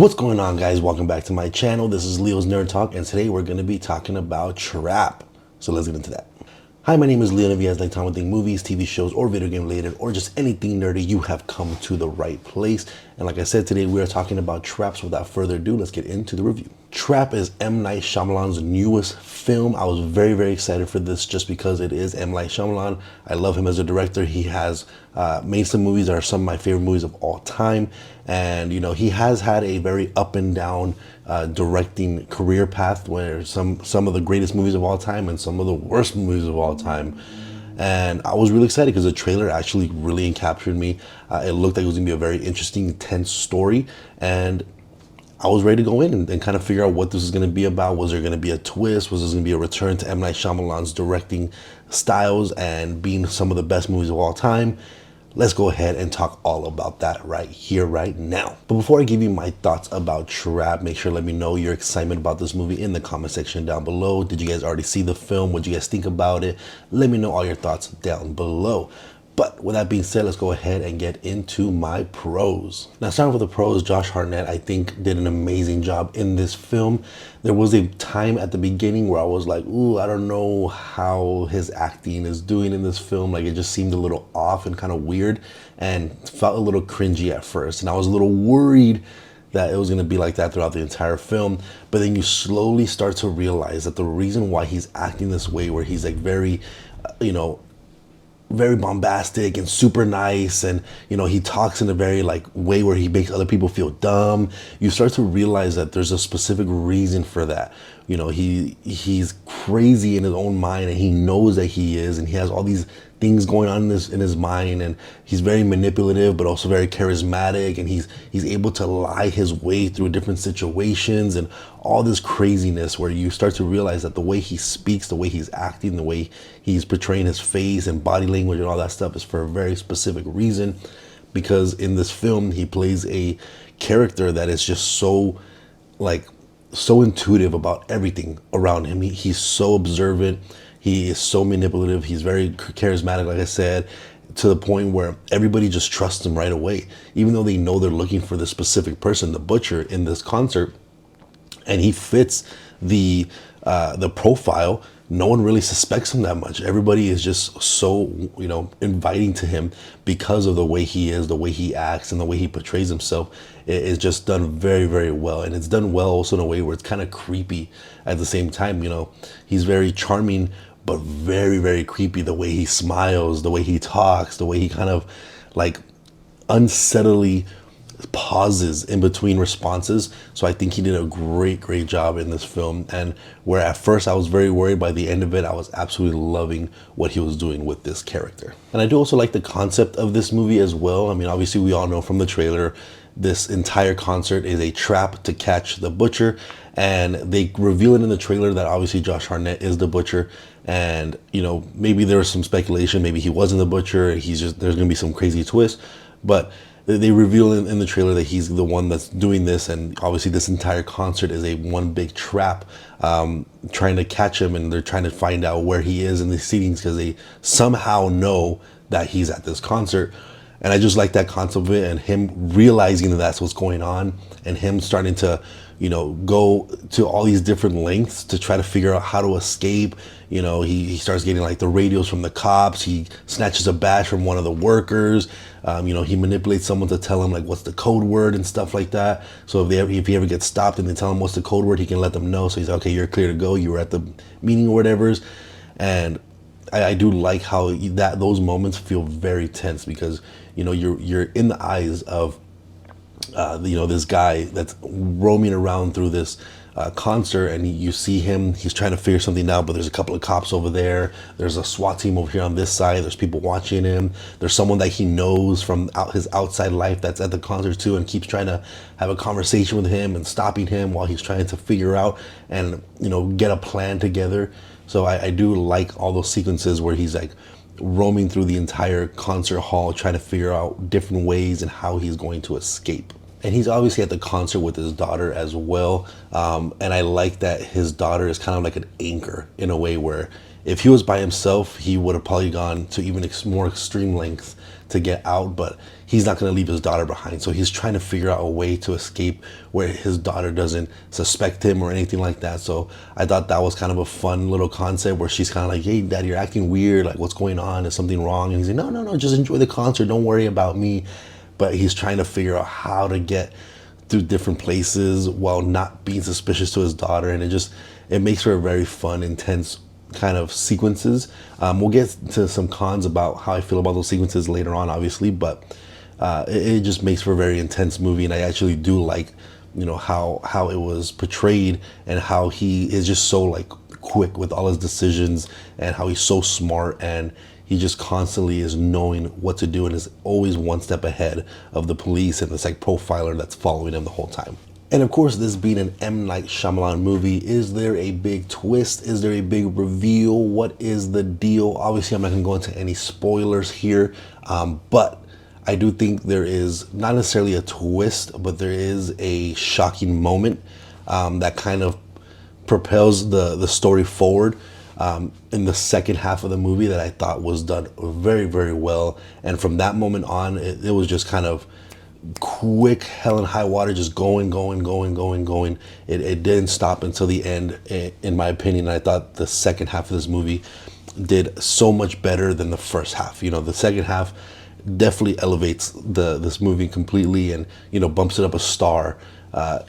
What's going on, guys? Welcome back to my channel. This is Leo's Nerd Talk, and today we're going to be talking about Trap. So let's get into that. Hi, my name is Leo, and if you guys like time with movies, TV shows, or video game related, or just anything nerdy, you have come to the right place. And like I said, today we are talking about Trap. So without further ado, let's get into the review. Trap is M. Night Shyamalan's newest film. I was very excited for this just because it is M. Night Shyamalan. I love him as a director. He has made some movies that are some of my favorite movies of all time. And, you know, he has had a very up and down directing career path where some of the greatest movies of all time and some of the worst movies of all time. And I was really excited because the trailer actually really captured me. It looked like it was gonna be a very interesting, intense story. And I was ready to go in and kind of figure out what this is going to be about. Was there going to be a twist? Was this going to be a return to M. Night Shyamalan's directing styles and being some of the best movies of all time? Let's go ahead and talk all about that right here, right now. But before I give you my thoughts about Trap, make sure to let me know your excitement about this movie in the comment section down below. Did you guys already see the film? What did you guys think about it? Let me know all your thoughts down below. But with that being said, let's go ahead and get into my pros. Now, starting with the pros, Josh Hartnett, I think, did an amazing job in this film. There was a time at the beginning where I was like, ooh, I don't know how his acting is doing in this film. Like, it just seemed a little off and kind of weird and felt a little cringy at first. And I was a little worried that it was going to be like that throughout the entire film. But then you slowly start to realize that the reason why he's acting this way, where he's like very, very bombastic and super nice, and he talks in a very like way where he makes other people feel dumb, you start to realize that there's a specific reason for that. He's crazy in his own mind, and he knows that he is, and he has all these things going on in his mind, and he's very manipulative but also very charismatic, and he's able to lie his way through different situations and all this craziness, where you start to realize that the way he speaks, the way he's acting, the way he's portraying his face and body language and all that stuff is for a very specific reason. Because in this film he plays a character that is just so intuitive about everything around him. He's so observant. He is so manipulative. He's very charismatic, like I said, to the point where everybody just trusts him right away, even though they know they're looking for the specific person, the butcher, in this concert, and he fits the profile. No one really suspects him that much. Everybody is just so, inviting to him because of the way he is, the way he acts, and the way he portrays himself. It is just done very well. And it's done well also in a way where it's kind of creepy at the same time. He's very charming, but very creepy. The way he smiles, the way he talks, the way he kind of like unsettlingly pauses in between responses. So I think he did a great job in this film. And where at first I was very worried, by the end of it I was absolutely loving what he was doing with this character. And I do also like the concept of this movie as well. I mean, obviously we all know from the trailer, this entire concert is a trap to catch the butcher, and they reveal it in the trailer that obviously Josh Hartnett is the butcher. And maybe there was some speculation, maybe he wasn't the butcher, there's gonna be some crazy twist, but they reveal in the trailer that he's the one that's doing this. And obviously this entire concert is one big trap, trying to catch him, and they're trying to find out where he is in the seatings because they somehow know that he's at this concert. And I just like that concept of it, and him realizing that that's what's going on, and him starting to go to all these different lengths to try to figure out how to escape. He starts getting like the radios from the cops. He snatches a badge from one of the workers. He manipulates someone to tell him like what's the code word and stuff like that. So if he ever gets stopped and they tell him what's the code word, he can let them know. So he's like, okay, you're clear to go. You were at the meeting or whatever. And I do like how those moments feel very tense, because you're in the eyes of this guy that's roaming around through this concert, and you see him, he's trying to figure something out, but there's a couple of cops over there, there's a SWAT team over here on this side, there's people watching him, there's someone that he knows from his outside life that's at the concert too, and keeps trying to have a conversation with him and stopping him while he's trying to figure out and get a plan together. So I do like all those sequences where he's like roaming through the entire concert hall trying to figure out different ways and how he's going to escape. and he's obviously at the concert with his daughter as well. And I like that his daughter is kind of like an anchor in a way where if he was by himself, he would have probably gone to even more extreme lengths to get out, but he's not going to leave his daughter behind. So he's trying to figure out a way to escape where his daughter doesn't suspect him or anything like that. So I thought that was kind of a fun little concept where she's kind of like, hey, Dad, you're acting weird. Like, what's going on? Is something wrong? And he's like, no, no, no, just enjoy the concert. Don't worry about me. But he's trying to figure out how to get through different places while not being suspicious to his daughter. And it makes for a very fun, intense kind of sequences. We'll get to some cons about how I feel about those sequences later on, obviously, but it just makes for a very intense movie. And I actually do like, how it was portrayed and how he is just so like quick with all his decisions and how he's so smart, and he just constantly is knowing what to do and is always one step ahead of the police and this like profiler that's following him the whole time. And of course, this being an M. Night Shyamalan movie, is there a big twist? Is there a big reveal? What is the deal? Obviously, I'm not going to go into any spoilers here, but I do think there is not necessarily a twist, but there is a shocking moment that kind of propels the story forward in the second half of the movie that I thought was done very, very well. And from that moment on, it was just kind of quick hell and high water, just going. It didn't stop until the end, in my opinion. And I thought the second half of this movie did so much better than the first half. The second half definitely elevates this movie completely, and bumps it up a star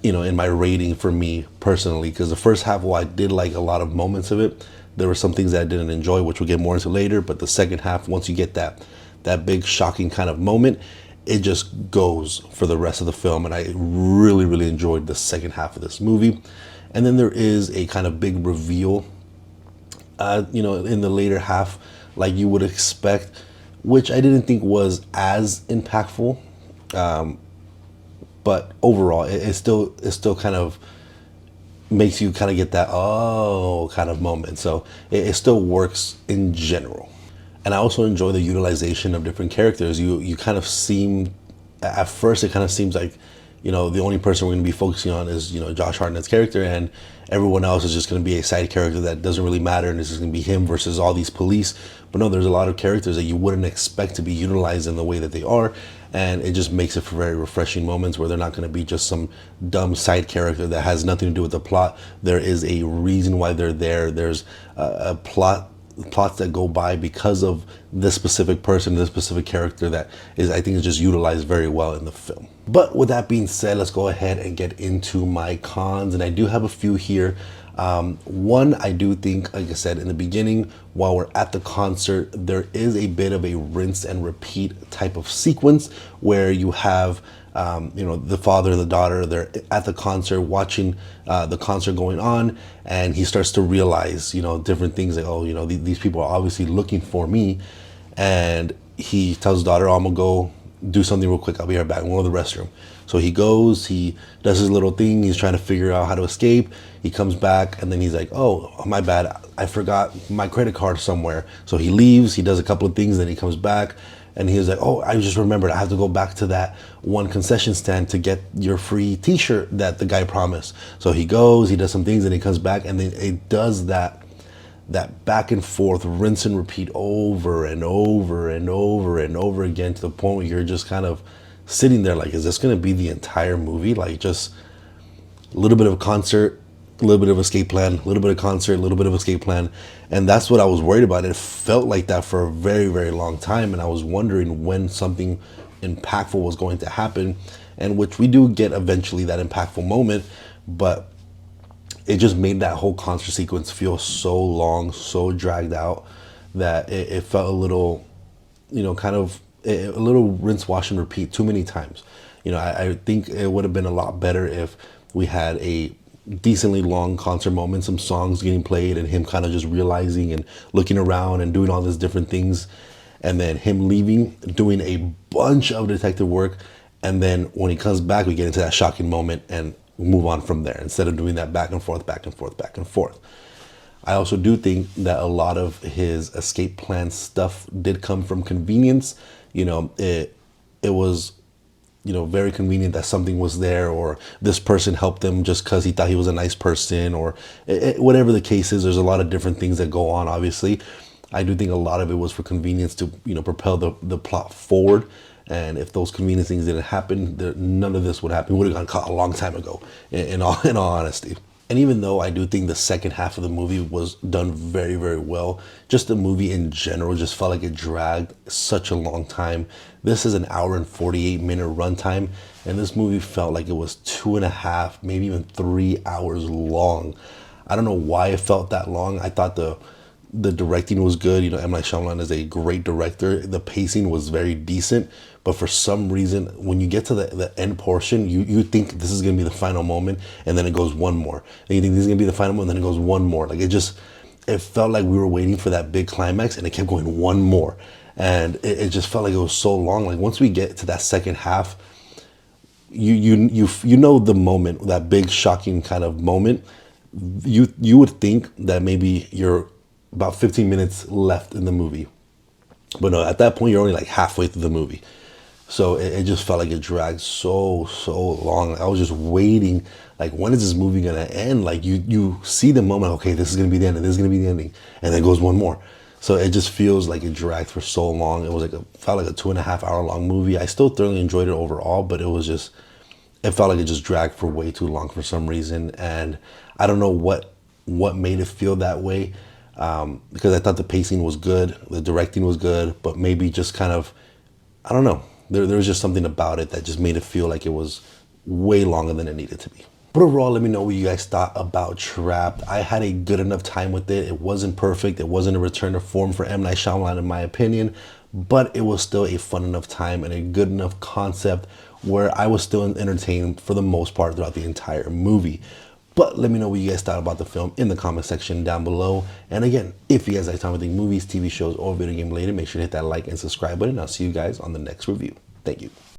in my rating for me personally. Because the first half, while I did like a lot of moments of it, there were some things that I didn't enjoy, which we'll get more into later. But the second half, once you get that big shocking kind of moment, it just goes for the rest of the film. And I really, really enjoyed the second half of this movie. And then there is a kind of big reveal, in the later half, like you would expect, which I didn't think was as impactful. But overall, it still kind of makes you kind of get that, oh, kind of moment. So it still works in general. And I also enjoy the utilization of different characters. You kind of seem, at first it kind of seems like, the only person we're going to be focusing on is, Josh Hartnett's character, and everyone else is just going to be a side character that doesn't really matter, and it's just going to be him versus all these police. But no, there's a lot of characters that you wouldn't expect to be utilized in the way that they are, and it just makes it for very refreshing moments where they're not going to be just some dumb side character that has nothing to do with the plot. There is a reason why they're there. There's a plots that go by because of this specific person, this specific character that I think is just utilized very well in the film. But with that being said, let's go ahead and get into my cons, and I do have a few here. One, I do think, like I said in the beginning, while we're at the concert, there is a bit of a rinse and repeat type of sequence where you have the father and the daughter, they're at the concert watching the concert going on, and he starts to realize, different things like, oh, these people are obviously looking for me. And he tells his daughter, oh, I'm gonna go do something real quick. I'll be right back. I'm going to the restroom. So he goes, he does his little thing. He's trying to figure out how to escape. He comes back, and then he's like, oh, my bad. I forgot my credit card somewhere. So he leaves, he does a couple of things, then he comes back. And he was like, oh, I just remembered, I have to go back to that one concession stand to get your free t-shirt that the guy promised. So he goes, he does some things, and he comes back, and then it does that back and forth, rinse and repeat over and over and over and over again, to the point where you're just kind of sitting there like, is this going to be the entire movie? Like, just a little bit of a concert, a little bit of escape plan, a little bit of concert, a little bit of escape plan. And that's what I was worried about. It felt like that for a very, very long time. And I was wondering when something impactful was going to happen, and which we do get eventually, that impactful moment. But it just made that whole concert sequence feel so long, so dragged out, that it felt a little, kind of a little rinse, wash, and repeat too many times. I think it would have been a lot better if we had a decently long concert moment, some songs getting played, and him kind of just realizing and looking around and doing all these different things, and then him leaving, doing a bunch of detective work, and then when he comes back, we get into that shocking moment and move on from there, instead of doing that back and forth, back and forth, back and forth. I also do think that a lot of his escape plan stuff did come from convenience. It was very convenient that something was there, or this person helped them just because he thought he was a nice person, or whatever the case is. There's a lot of different things that go on, obviously. I do think a lot of it was for convenience to, propel the plot forward. And if those convenient things didn't happen, none of this would happen. We would have gone caught a long time ago, in all honesty. And even though I do think the second half of the movie was done very, very well, just the movie in general just felt like it dragged such a long time. This is an hour and 48-minute runtime, and this movie felt like it was 2.5, maybe even 3 hours long. I don't know why it felt that long. I thought the directing was good. M. Night Shyamalan is a great director. The pacing was very decent, but for some reason, when you get to the end portion, you think this is gonna be the final moment, and then it goes one more. And you think this is gonna be the final moment, and then it goes one more. Like it felt like we were waiting for that big climax, and it kept going one more, and it just felt like it was so long. Like once we get to that second half, you know the moment, that big shocking kind of moment. You would think that maybe you're about 15 minutes left in the movie, but no, at that point you're only like halfway through the movie. So it just felt like it dragged so long. I was just waiting, like, when is this movie gonna end? Like you see the moment, okay, this is gonna be the end, and this is gonna be the ending, and then goes one more. So it just feels like it dragged for so long. It was felt like a 2.5 hour long movie. I still thoroughly enjoyed it overall, but it felt like it just dragged for way too long for some reason. And I don't know what made it feel that way, because I thought the pacing was good, the directing was good, but maybe just kind of, I don't know. There was just something about it that just made it feel like it was way longer than it needed to be. But overall, let me know what you guys thought about Trapped. I had a good enough time with it. It wasn't perfect. It wasn't a return to form for M. Night Shyamalan, in my opinion, but it was still a fun enough time and a good enough concept where I was still entertained for the most part throughout the entire movie. But let me know what you guys thought about the film in the comment section down below. And again, if you guys like talking about movies, TV shows, or video game related, make sure to hit that like and subscribe button. I'll see you guys on the next review. Thank you.